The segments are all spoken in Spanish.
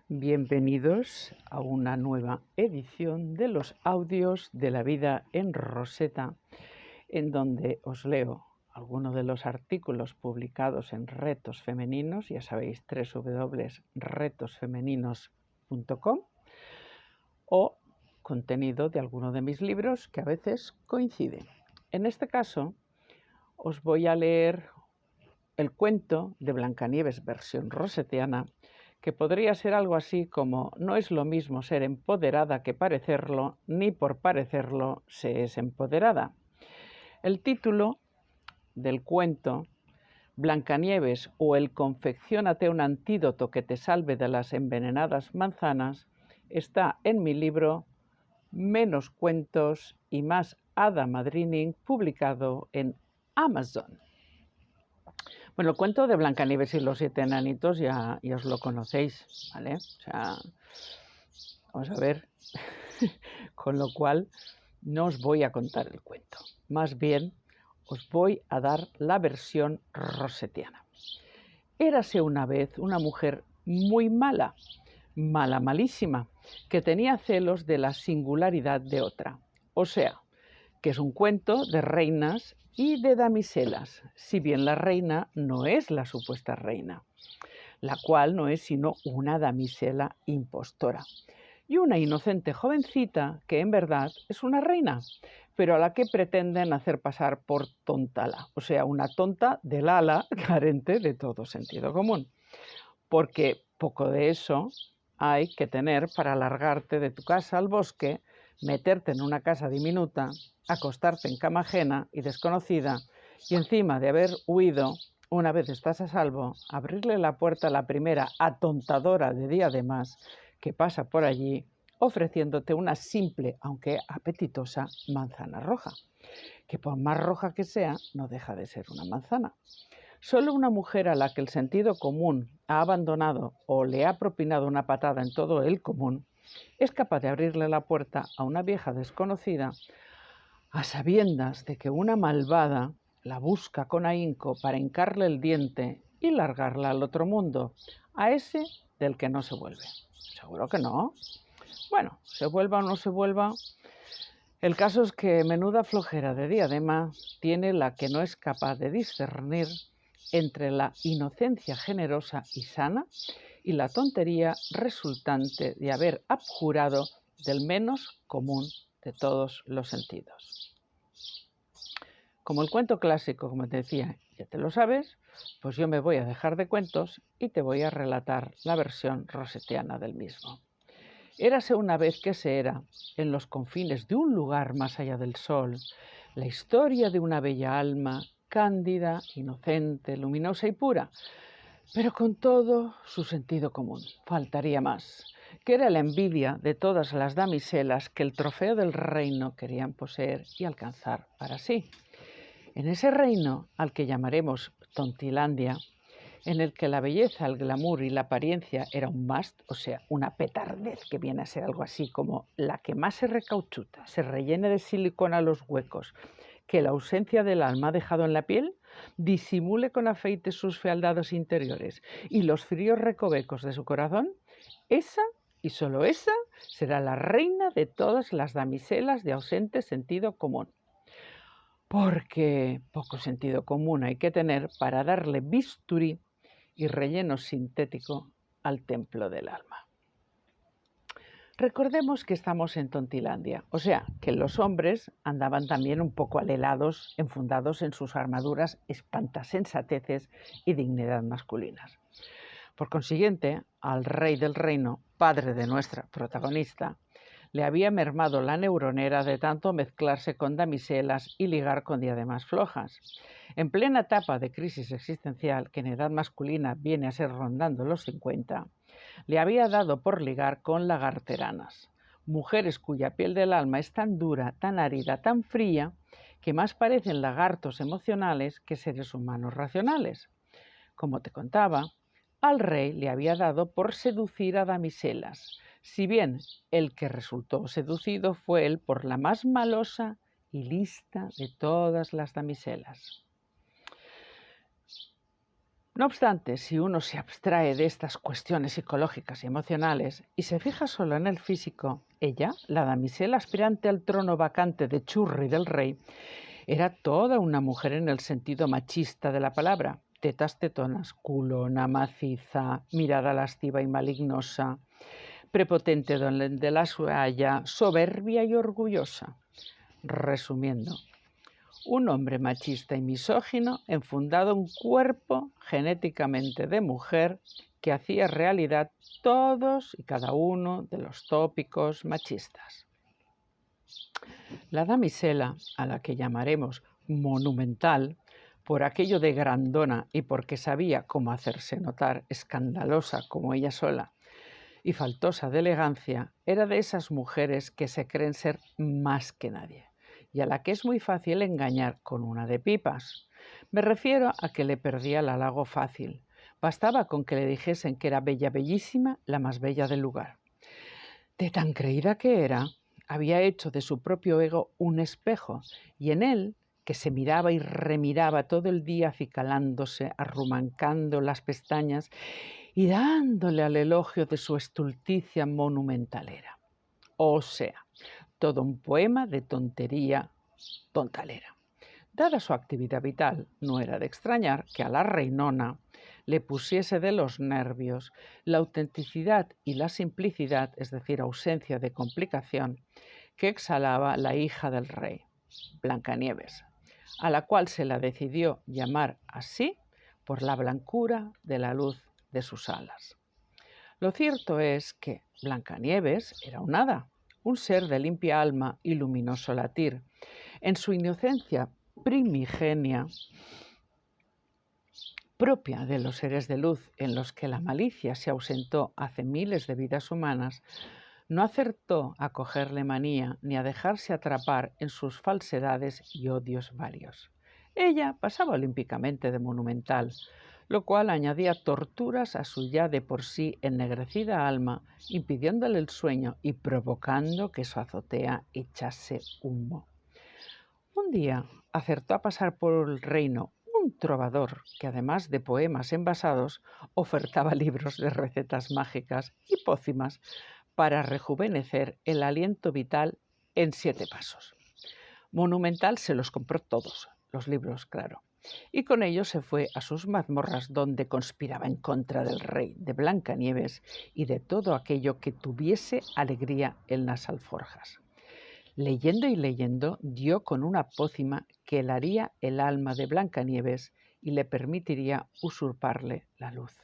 Bienvenidos a una nueva edición de los audios de la vida en Roseta, en donde os leo algunos de los artículos publicados en Retos Femeninos, ya sabéis, www.retosfemeninos.com, o contenido de alguno de mis libros que a veces coinciden. En este caso, os voy a leer el cuento de Blancanieves versión rosetiana, que podría ser algo así como: no es lo mismo ser empoderada que parecerlo, ni por parecerlo se es empoderada. El título del cuento, Blancanieves o el confecciónate un antídoto que te salve de las envenenadas manzanas, está en mi libro Menos cuentos y más hada madrining, publicado en Amazon. Bueno, el cuento de Blancanieves y los 7 enanitos ya os lo conocéis, ¿vale? O sea, vamos a ver, con lo cual no os voy a contar el cuento, más bien os voy a dar la versión rosetiana. Érase una vez una mujer muy mala, malísima, que tenía celos de la singularidad de otra, o sea, que es un cuento de reinas y de damiselas, si bien la reina no es la supuesta reina, la cual no es sino una damisela impostora, y una inocente jovencita que en verdad es una reina, pero a la que pretenden hacer pasar por tontala, o sea, una tonta del ala, carente de todo sentido común, porque poco de eso hay que tener para largarte de tu casa al bosque, meterte en una casa diminuta, acostarte en cama ajena y desconocida, y encima de haber huido, una vez estás a salvo, abrirle la puerta a la primera atontadora de día de más que pasa por allí, ofreciéndote una simple, aunque apetitosa, manzana roja, que por más roja que sea, no deja de ser una manzana. Solo una mujer a la que el sentido común ha abandonado o le ha propinado una patada en todo el común es capaz de abrirle la puerta a una vieja desconocida a sabiendas de que una malvada la busca con ahínco para hincarle el diente y largarla al otro mundo, a ese del que no se vuelve. ¿Seguro que no? Bueno, se vuelva o no se vuelva, el caso es que menuda flojera de diadema tiene la que no es capaz de discernir entre la inocencia generosa y sana y la tontería resultante de haber abjurado del menos común de todos los sentidos. Como el cuento clásico, como te decía, ya te lo sabes, pues yo me voy a dejar de cuentos y te voy a relatar la versión rosetiana del mismo. Érase una vez que se era, en los confines de un lugar más allá del sol, la historia de una bella alma, cándida, inocente, luminosa y pura, pero con todo su sentido común, faltaría más, que era la envidia de todas las damiselas que el trofeo del reino querían poseer y alcanzar para sí. En ese reino, al que llamaremos Tontilandia, en el que la belleza, el glamour y la apariencia era un must, o sea, una petardez que viene a ser algo así como la que más se recauchuta, se rellene de silicona los huecos que la ausencia del alma ha dejado en la piel, disimule con afeite sus fealdades interiores y los fríos recovecos de su corazón, esa y solo esa será la reina de todas las damiselas de ausente sentido común. Porque poco sentido común hay que tener para darle bisturí y relleno sintético al templo del alma. Recordemos que estamos en Tontilandia, o sea, que los hombres andaban también un poco alelados, enfundados en sus armaduras espantasensateces y dignidad masculinas. Por consiguiente, al rey del reino, padre de nuestra protagonista, le había mermado la neuronera de tanto mezclarse con damiselas y ligar con diademas flojas. En plena etapa de crisis existencial, que en edad masculina viene a ser rondando los 50, le había dado por ligar con lagarteranas, mujeres cuya piel del alma es tan dura, tan árida, tan fría, que más parecen lagartos emocionales que seres humanos racionales. Como te contaba, al rey le había dado por seducir a damiselas, si bien el que resultó seducido fue él por la más malosa y lista de todas las damiselas. No obstante, si uno se abstrae de estas cuestiones psicológicas y emocionales y se fija solo en el físico, ella, la damisela aspirante al trono vacante de Churri del rey, era toda una mujer en el sentido machista de la palabra. Tetas tetonas, culona, maciza, mirada lasciva y malignosa, prepotente donde las haya, soberbia y orgullosa. Resumiendo, un hombre machista y misógino enfundado un cuerpo genéticamente de mujer que hacía realidad todos y cada uno de los tópicos machistas. La damisela, a la que llamaremos monumental, por aquello de grandona y porque sabía cómo hacerse notar escandalosa como ella sola y faltosa de elegancia, era de esas mujeres que se creen ser más que nadie y a la que es muy fácil engañar con una de pipas. Me refiero a que le perdía el halago fácil. Bastaba con que le dijesen que era bella, bellísima, la más bella del lugar. De tan creída que era, había hecho de su propio ego un espejo y en él, que se miraba y remiraba todo el día acicalándose, arrumancando las pestañas y dándole al elogio de su estulticia monumentalera. O sea, todo un poema de tontería tontalera. Dada su actividad vital, no era de extrañar que a la reinona le pusiese de los nervios la autenticidad y la simplicidad, es decir, ausencia de complicación, que exhalaba la hija del rey, Blancanieves, a la cual se la decidió llamar así por la blancura de la luz de sus alas. Lo cierto es que Blancanieves era un hada, un ser de limpia alma y luminoso latir. En su inocencia primigenia, propia de los seres de luz en los que la malicia se ausentó hace miles de vidas humanas, no acertó a cogerle manía ni a dejarse atrapar en sus falsedades y odios varios. Ella pasaba olímpicamente de monumental, lo cual añadía torturas a su ya de por sí ennegrecida alma, impidiéndole el sueño y provocando que su azotea echase humo. Un día acertó a pasar por el reino un trovador que, además de poemas envasados, ofertaba libros de recetas mágicas y pócimas para rejuvenecer el aliento vital en 7 pasos. Monumental se los compró todos, los libros, claro, y con ellos se fue a sus mazmorras donde conspiraba en contra del rey, de Blancanieves y de todo aquello que tuviese alegría en las alforjas. Leyendo y leyendo, dio con una pócima que helaría el alma de Blancanieves y le permitiría usurparle la luz.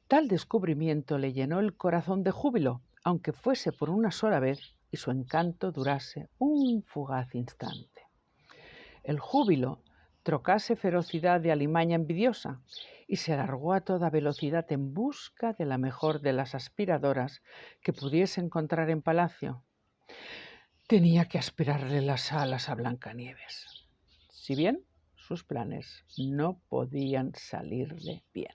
Tal descubrimiento le llenó el corazón de júbilo, aunque fuese por una sola vez y su encanto durase un fugaz instante. El júbilo trocase ferocidad de alimaña envidiosa y se largó a toda velocidad en busca de la mejor de las aspiradoras que pudiese encontrar en palacio. Tenía que aspirarle las alas a Blancanieves, si bien sus planes no podían salirle bien.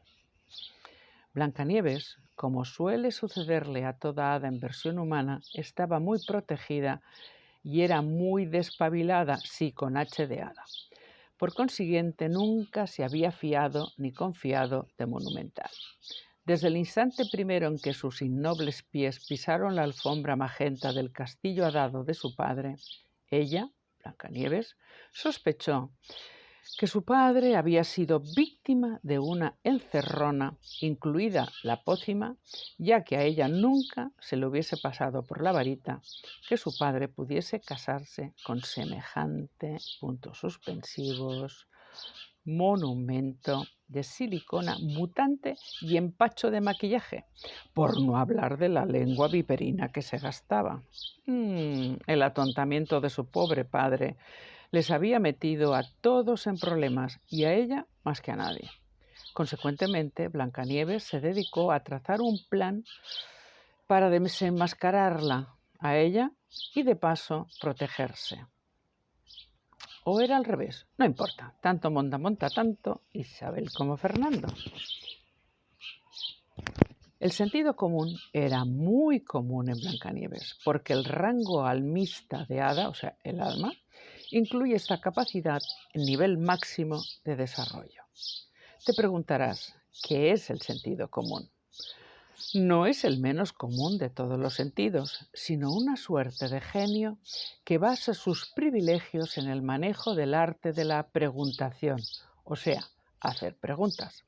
Blancanieves, como suele sucederle a toda hada en versión humana, estaba muy protegida y era muy despabilada, sí, con H de hada. Por consiguiente, nunca se había fiado ni confiado de monumental. Desde el instante primero en que sus innobles pies pisaron la alfombra magenta del castillo hadado de su padre, ella, Blancanieves, sospechó que su padre había sido víctima de una encerrona, incluida la pócima, ya que a ella nunca se le hubiese pasado por la varita que su padre pudiese casarse con semejante, puntos suspensivos, monumento de silicona mutante y empacho de maquillaje, por no hablar de la lengua viperina que se gastaba. El atontamiento de su pobre padre les había metido a todos en problemas y a ella más que a nadie. Consecuentemente, Blancanieves se dedicó a trazar un plan para desenmascararla a ella y de paso protegerse. O era al revés, no importa, tanto monta tanto Isabel como Fernando. El sentido común era muy común en Blancanieves, porque el rango almista de hada, o sea, el alma, incluye esta capacidad en nivel máximo de desarrollo. Te preguntarás, ¿qué es el sentido común? No es el menos común de todos los sentidos, sino una suerte de genio que basa sus privilegios en el manejo del arte de la preguntación, o sea, hacer preguntas.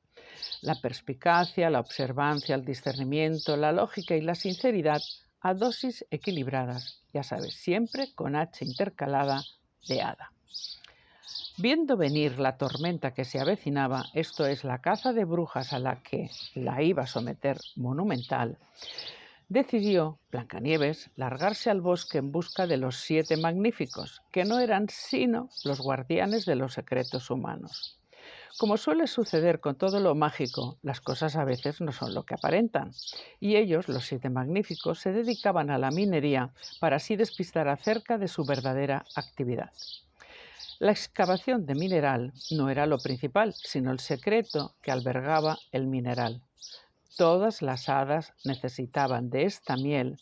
La perspicacia, la observancia, el discernimiento, la lógica y la sinceridad a dosis equilibradas, ya sabes, siempre con H intercalada de hada. Viendo venir la tormenta que se avecinaba, esto es, la caza de brujas a la que la iba a someter Monumental, decidió Blancanieves largarse al bosque en busca de los 7 magníficos, que no eran sino los guardianes de los secretos humanos. Como suele suceder con todo lo mágico, las cosas a veces no son lo que aparentan, y ellos, los 7 magníficos, se dedicaban a la minería para así despistar acerca de su verdadera actividad. La excavación de mineral no era lo principal, sino el secreto que albergaba el mineral. Todas las hadas necesitaban de esta miel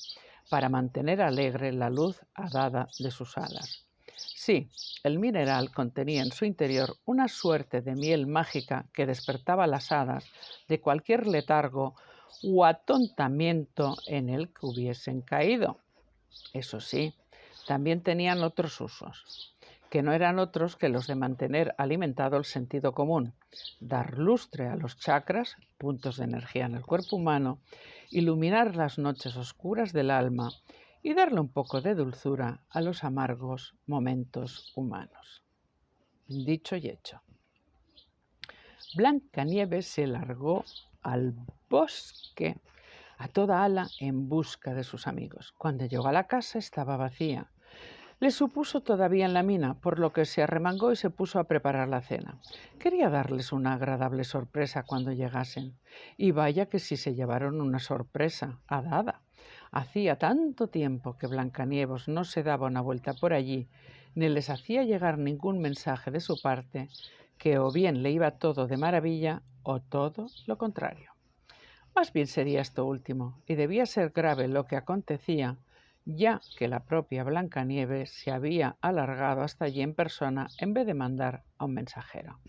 para mantener alegre la luz hadada de sus alas. Sí, el mineral contenía en su interior una suerte de miel mágica que despertaba a las hadas de cualquier letargo o atontamiento en el que hubiesen caído. Eso sí, también tenían otros usos, que no eran otros que los de mantener alimentado el sentido común, dar lustre a los chakras, puntos de energía en el cuerpo humano, iluminar las noches oscuras del alma y darle un poco de dulzura a los amargos momentos humanos. Dicho y hecho. Blancanieves se largó al bosque a toda ala en busca de sus amigos. Cuando llegó a la casa estaba vacía. Le supuso todavía en la mina, por lo que se arremangó y se puso a preparar la cena. Quería darles una agradable sorpresa cuando llegasen. Y vaya que si se llevaron una sorpresa dada. Hacía tanto tiempo que Blancanieves no se daba una vuelta por allí, ni les hacía llegar ningún mensaje de su parte, que o bien le iba todo de maravilla o todo lo contrario. Más bien sería esto último, y debía ser grave lo que acontecía, ya que la propia Blancanieves se había alargado hasta allí en persona en vez de mandar a un mensajero.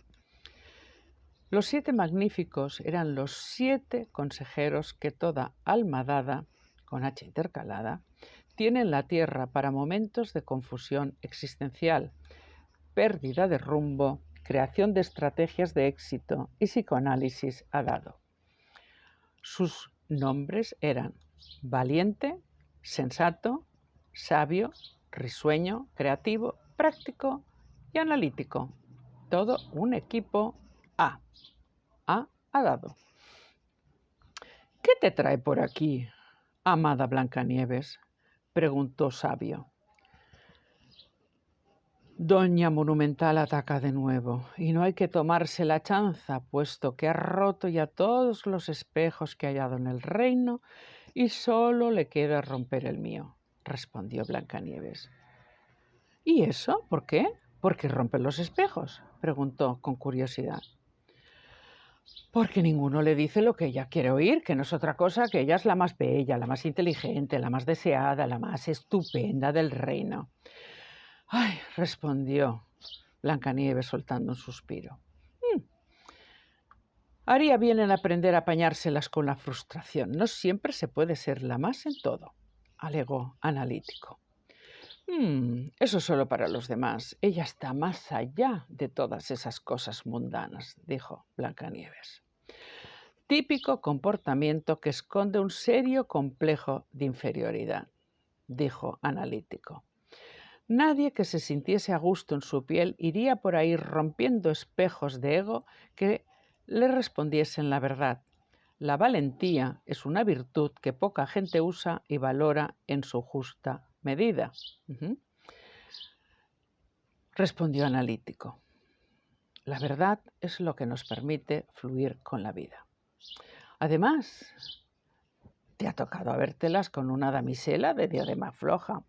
Los 7 magníficos eran los 7 consejeros que toda alma dada, con H intercalada, tiene en la Tierra para momentos de confusión existencial, pérdida de rumbo, creación de estrategias de éxito y psicoanálisis dado. Sus nombres eran valiente, sensato, sabio, risueño, creativo, práctico y analítico. Todo un equipo A. Dado. ¿Qué te trae por aquí, amada Blancanieves?, preguntó Sabio. Doña Monumental ataca de nuevo, y no hay que tomarse la chanza, puesto que ha roto ya todos los espejos que ha hallado en el reino y solo le queda romper el mío, respondió Blancanieves. ¿Y eso? ¿Por qué? ¿Por qué rompen los espejos?, preguntó con curiosidad. Porque ninguno le dice lo que ella quiere oír, que no es otra cosa que ella es la más bella, la más inteligente, la más deseada, la más estupenda del reino. ¡Ay!, respondió Blancanieves soltando un suspiro. Haría bien en aprender a apañárselas con la frustración. No siempre se puede ser la más en todo, alegó Analítico. Eso es solo para los demás. Ella está más allá de todas esas cosas mundanas, dijo Blancanieves. Típico comportamiento que esconde un serio complejo de inferioridad, dijo Analítico. Nadie que se sintiese a gusto en su piel iría por ahí rompiendo espejos de ego que le respondiesen la verdad. La valentía es una virtud que poca gente usa y valora en su justa medida. Respondió Analítico. La verdad es lo que nos permite fluir con la vida. Además, te ha tocado habértelas con una damisela de diadema floja,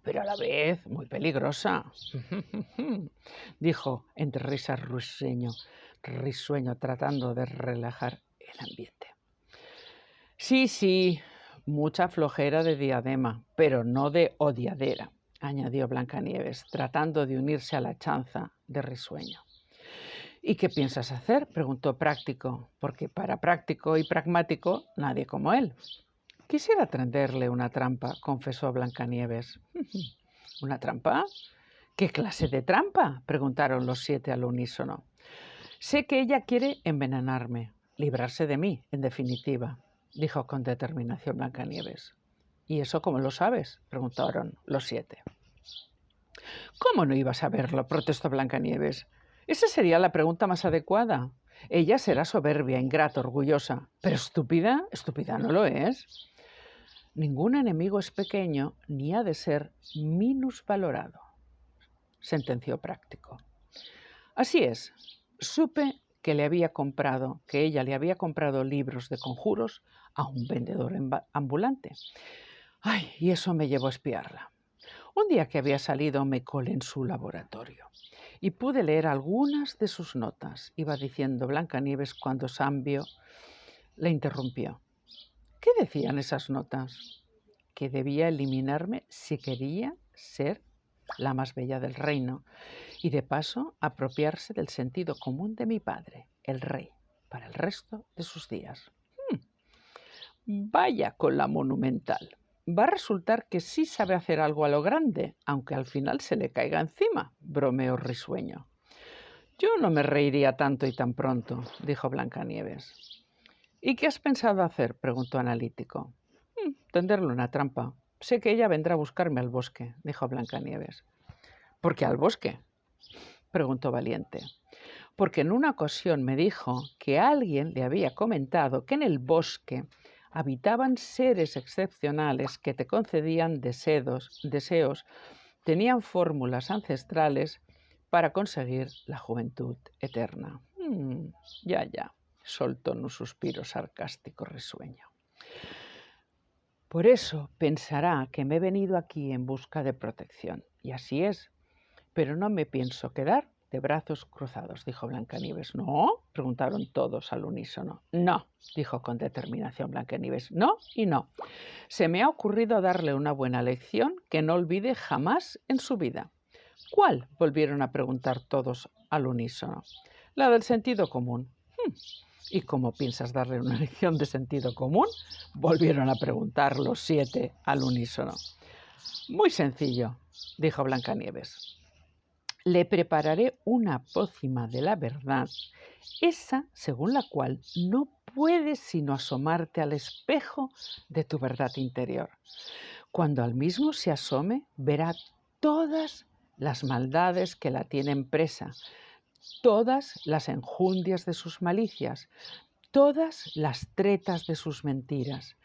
pero a la vez muy peligrosa, dijo entre risas risueño, tratando de relajar el ambiente. Sí, mucha flojera de diadema, pero no de odiadera, añadió Blancanieves, tratando de unirse a la chanza de Risueño. ¿Y qué piensas hacer?, preguntó Práctico, porque para Práctico y Pragmático nadie como él. Quisiera tenderle una trampa, confesó Blancanieves. ¿Una trampa? ¿Qué clase de trampa?, preguntaron los 7 al unísono. Sé que ella quiere envenenarme, librarse de mí, en definitiva, dijo con determinación Blancanieves. ¿Y eso cómo lo sabes?, preguntaron los 7. ¿Cómo no iba a saberlo?, protestó Blancanieves. Esa sería la pregunta más adecuada. Ella será soberbia, ingrata, orgullosa, pero estúpida, estúpida no lo es. Ningún enemigo es pequeño ni ha de ser minusvalorado, sentenció Práctico. Así es, supe que ella le había comprado libros de conjuros a un vendedor ambulante. Ay, y eso me llevó a espiarla. Un día que había salido me colé en su laboratorio y pude leer algunas de sus notas, iba diciendo Blancanieves cuando Sambio le interrumpió. ¿Qué decían esas notas? Que debía eliminarme si quería ser la más bella del reino y de paso apropiarse del sentido común de mi padre, el rey, para el resto de sus días. Vaya con la monumental. Va a resultar que sí sabe hacer algo a lo grande, aunque al final se le caiga encima, bromeó risueño. Yo no me reiría tanto y tan pronto, dijo Blancanieves. ¿Y qué has pensado hacer?, preguntó Analítico. Tenderle una trampa. Sé que ella vendrá a buscarme al bosque, dijo Blancanieves. ¿Por qué al bosque?, preguntó Valiente. Porque en una ocasión me dijo que alguien le había comentado que en el bosque habitaban seres excepcionales que te concedían deseos, tenían fórmulas ancestrales para conseguir la juventud eterna. Ya, soltó en un suspiro sarcástico risueño. Por eso pensará que me he venido aquí en busca de protección, y así es, pero no me pienso quedar de brazos cruzados, dijo Blancanieves. ¿No?, preguntaron todos al unísono. No, dijo con determinación Blancanieves. No y no. Se me ha ocurrido darle una buena lección que no olvide jamás en su vida. ¿Cuál?, volvieron a preguntar todos al unísono. La del sentido común. ¿Y cómo piensas darle una lección de sentido común?, volvieron a preguntar los 7 al unísono. Muy sencillo, dijo Blancanieves. Le prepararé una pócima de la verdad, esa según la cual no puedes sino asomarte al espejo de tu verdad interior. Cuando al mismo se asome, verá todas las maldades que la tienen presa, todas las enjundias de sus malicias, todas las tretas de sus mentiras,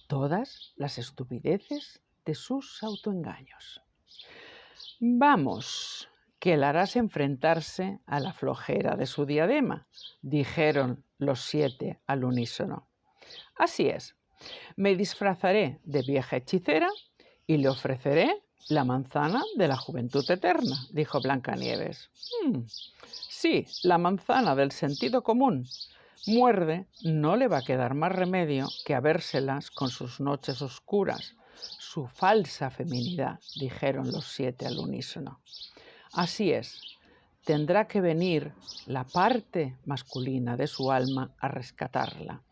todas las estupideces de sus autoengaños. Vamos, que la harás enfrentarse a la flojera de su diadema, dijeron los 7 al unísono. Así es, me disfrazaré de vieja hechicera y le ofreceré la manzana de la juventud eterna, dijo Blancanieves. Sí, la manzana del sentido común. Muerde, no le va a quedar más remedio que habérselas con sus noches oscuras, su falsa feminidad, dijeron los 7 al unísono. Así es, tendrá que venir la parte masculina de su alma a rescatarla,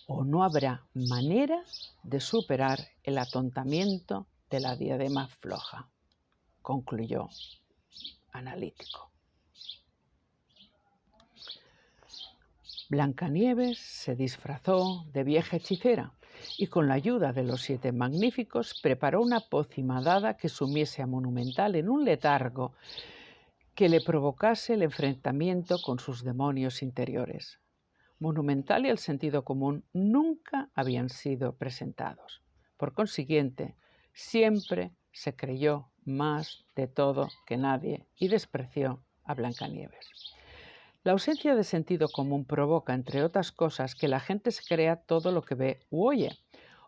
o no habrá manera de superar el atontamiento de la diadema floja, concluyó Analítico. Blancanieves se disfrazó de vieja hechicera y con la ayuda de los 7 magníficos preparó una pócima dada que sumiese a Monumental en un letargo que le provocase el enfrentamiento con sus demonios interiores. Monumental y el sentido común nunca habían sido presentados. Por consiguiente, siempre se creyó más de todo que nadie y despreció a Blancanieves. La ausencia de sentido común provoca, entre otras cosas, que la gente se crea todo lo que ve u oye.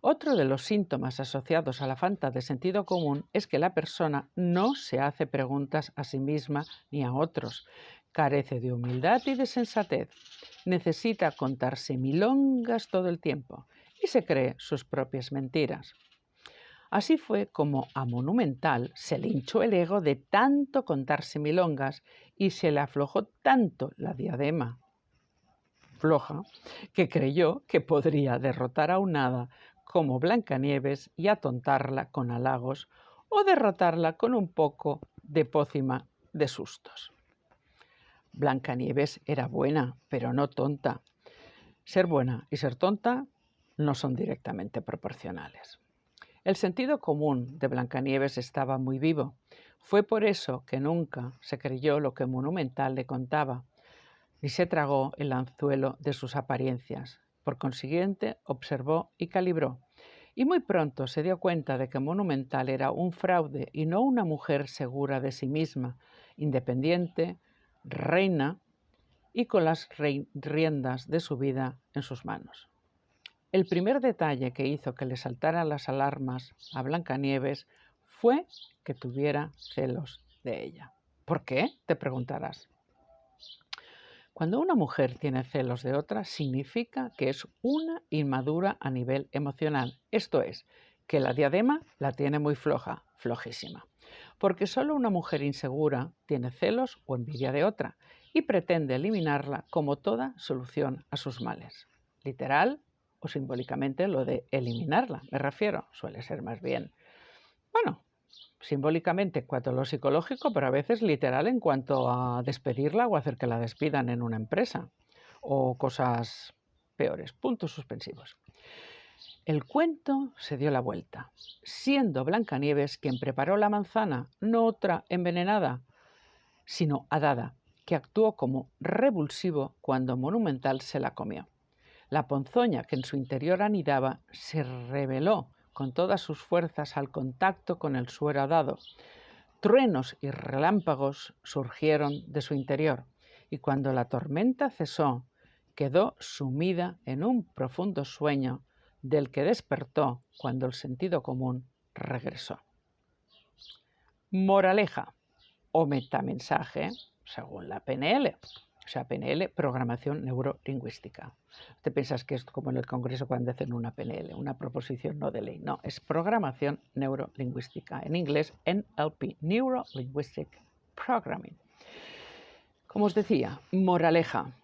Otro de los síntomas asociados a la falta de sentido común es que la persona no se hace preguntas a sí misma ni a otros, carece de humildad y de sensatez, necesita contarse milongas todo el tiempo y se cree sus propias mentiras. Así fue como a Monumental se le hinchó el ego de tanto contarse milongas y se le aflojó tanto la diadema floja que creyó que podría derrotar a un hada como Blancanieves y atontarla con halagos o derrotarla con un poco de pócima de sustos. Blancanieves era buena, pero no tonta. Ser buena y ser tonta no son directamente proporcionales. El sentido común de Blancanieves estaba muy vivo. Fue por eso que nunca se creyó lo que Monumental le contaba, ni se tragó el anzuelo de sus apariencias. Por consiguiente, observó y calibró. Y muy pronto se dio cuenta de que Monumental era un fraude y no una mujer segura de sí misma, independiente, reina y con las riendas de su vida en sus manos. El primer detalle que hizo que le saltaran las alarmas a Blancanieves fue que tuviera celos de ella. ¿Por qué?, te preguntarás. Cuando una mujer tiene celos de otra, significa que es una inmadura a nivel emocional. Esto es, que la diadema la tiene muy floja, flojísima. Porque solo una mujer insegura tiene celos o envidia de otra y pretende eliminarla como toda solución a sus males. Literal o simbólicamente lo de eliminarla, me refiero, suele ser más bien, bueno, simbólicamente en cuanto a lo psicológico, pero a veces literal en cuanto a despedirla o hacer que la despidan en una empresa o cosas peores, puntos suspensivos. El cuento se dio la vuelta, siendo Blancanieves quien preparó la manzana, no otra envenenada, sino Adada, que actuó como revulsivo cuando Monumental se la comió. La ponzoña que en su interior anidaba se rebeló con todas sus fuerzas al contacto con el suero dado. Truenos y relámpagos surgieron de su interior y cuando la tormenta cesó, quedó sumida en un profundo sueño del que despertó cuando el sentido común regresó. Moraleja o metamensaje, según la PNL. O sea, PNL, programación neurolingüística. Te piensas que es como en el Congreso cuando hacen una PNL, una proposición no de ley. No, es programación neurolingüística. En inglés, NLP, Neuro Linguistic Programming. Como os decía, moraleja.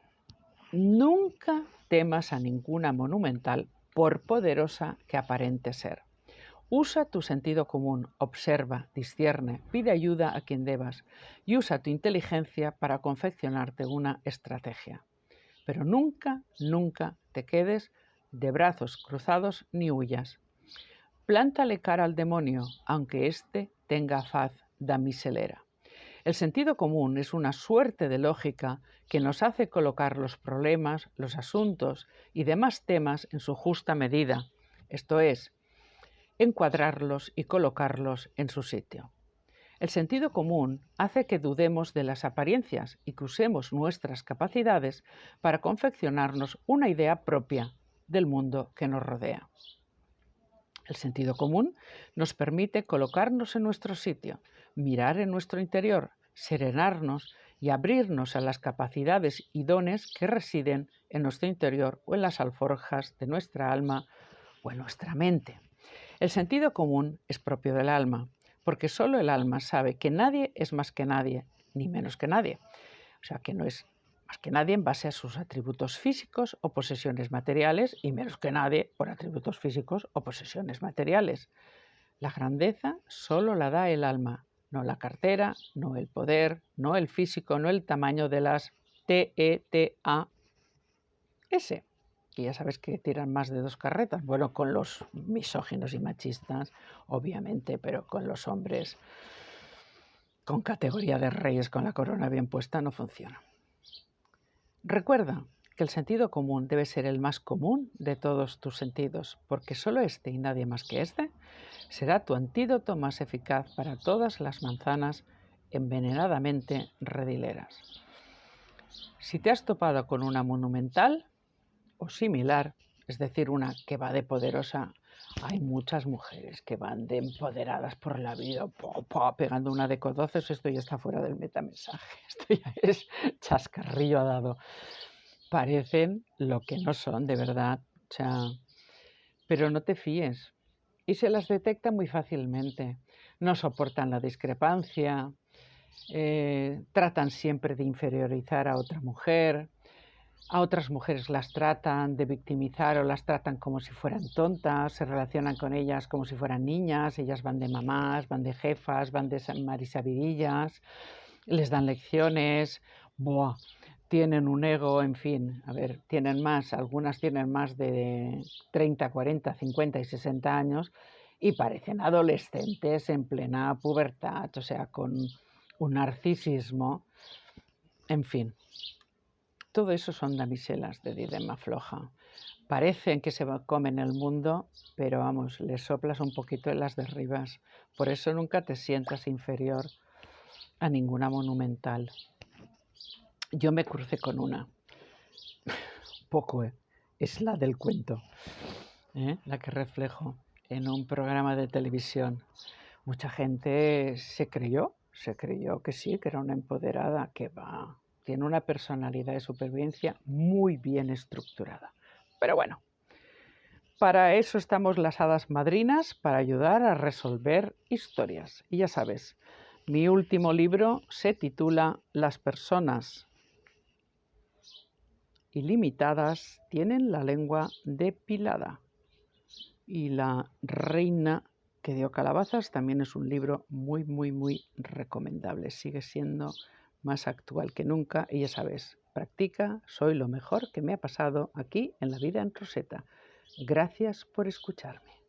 Nunca temas a ninguna monumental por poderosa que aparente ser. Usa tu sentido común, observa, discierne, pide ayuda a quien debas y usa tu inteligencia para confeccionarte una estrategia. Pero nunca, nunca te quedes de brazos cruzados ni huyas. Plántale cara al demonio, aunque éste tenga faz damiselera. El sentido común es una suerte de lógica que nos hace colocar los problemas, los asuntos y demás temas en su justa medida, esto es, encuadrarlos y colocarlos en su sitio. El sentido común hace que dudemos de las apariencias y que usemos nuestras capacidades para confeccionarnos una idea propia del mundo que nos rodea. El sentido común nos permite colocarnos en nuestro sitio, mirar en nuestro interior, serenarnos y abrirnos a las capacidades y dones que residen en nuestro interior o en las alforjas de nuestra alma o en nuestra mente. El sentido común es propio del alma, porque solo el alma sabe que nadie es más que nadie, ni menos que nadie. O sea, que no es más que nadie en base a sus atributos físicos o posesiones materiales y menos que nadie por atributos físicos o posesiones materiales. La grandeza solo la da el alma, no la cartera, no el poder, no el físico, no el tamaño de las TETAS. Y ya sabes que tiran más de dos carretas. Bueno, con los misóginos y machistas, obviamente, pero con los hombres con categoría de reyes con la corona bien puesta no funciona. Recuerda que el sentido común debe ser el más común de todos tus sentidos, porque solo este y nadie más que este será tu antídoto más eficaz para todas las manzanas envenenadamente redileras. Si te has topado con una monumental o similar, es decir, una que va de poderosa, hay muchas mujeres que van de empoderadas por la vida, pegando una de codoces, esto ya está fuera del metamensaje, esto ya es chascarrillo dado. Parecen lo que no son, de verdad, o sea, pero no te fíes, y se las detecta muy fácilmente. No soportan la discrepancia, tratan siempre de inferiorizar a otra mujer, a otras mujeres las tratan de victimizar o las tratan como si fueran tontas, se relacionan con ellas como si fueran niñas, ellas van de mamás, van de jefas, van de marisabidillas, les dan lecciones, ¡buah! Tienen un ego, en fin, a ver, tienen más, algunas tienen más de 30, 40, 50 y 60 años y parecen adolescentes en plena pubertad, o sea, con un narcisismo, en fin. Todo eso son damiselas de dilema floja. Parecen que se comen el mundo, pero vamos, les soplas un poquito en las derribas. Por eso nunca te sientas inferior a ninguna monumental. Yo me crucé con una, poco, es la del cuento, la que reflejo en un programa de televisión. Mucha gente se creyó que sí, que era una empoderada, que va, tiene una personalidad de supervivencia muy bien estructurada. Pero bueno, para eso estamos las hadas madrinas, para ayudar a resolver historias. Y ya sabes, mi último libro se titula Las personas ilimitadas tienen la lengua depilada. Y La reina que dio calabazas también es un libro muy, muy, muy recomendable. Sigue siendo más actual que nunca y ya sabes, practica, soy lo mejor que me ha pasado aquí en La vida en Roseta. Gracias por escucharme.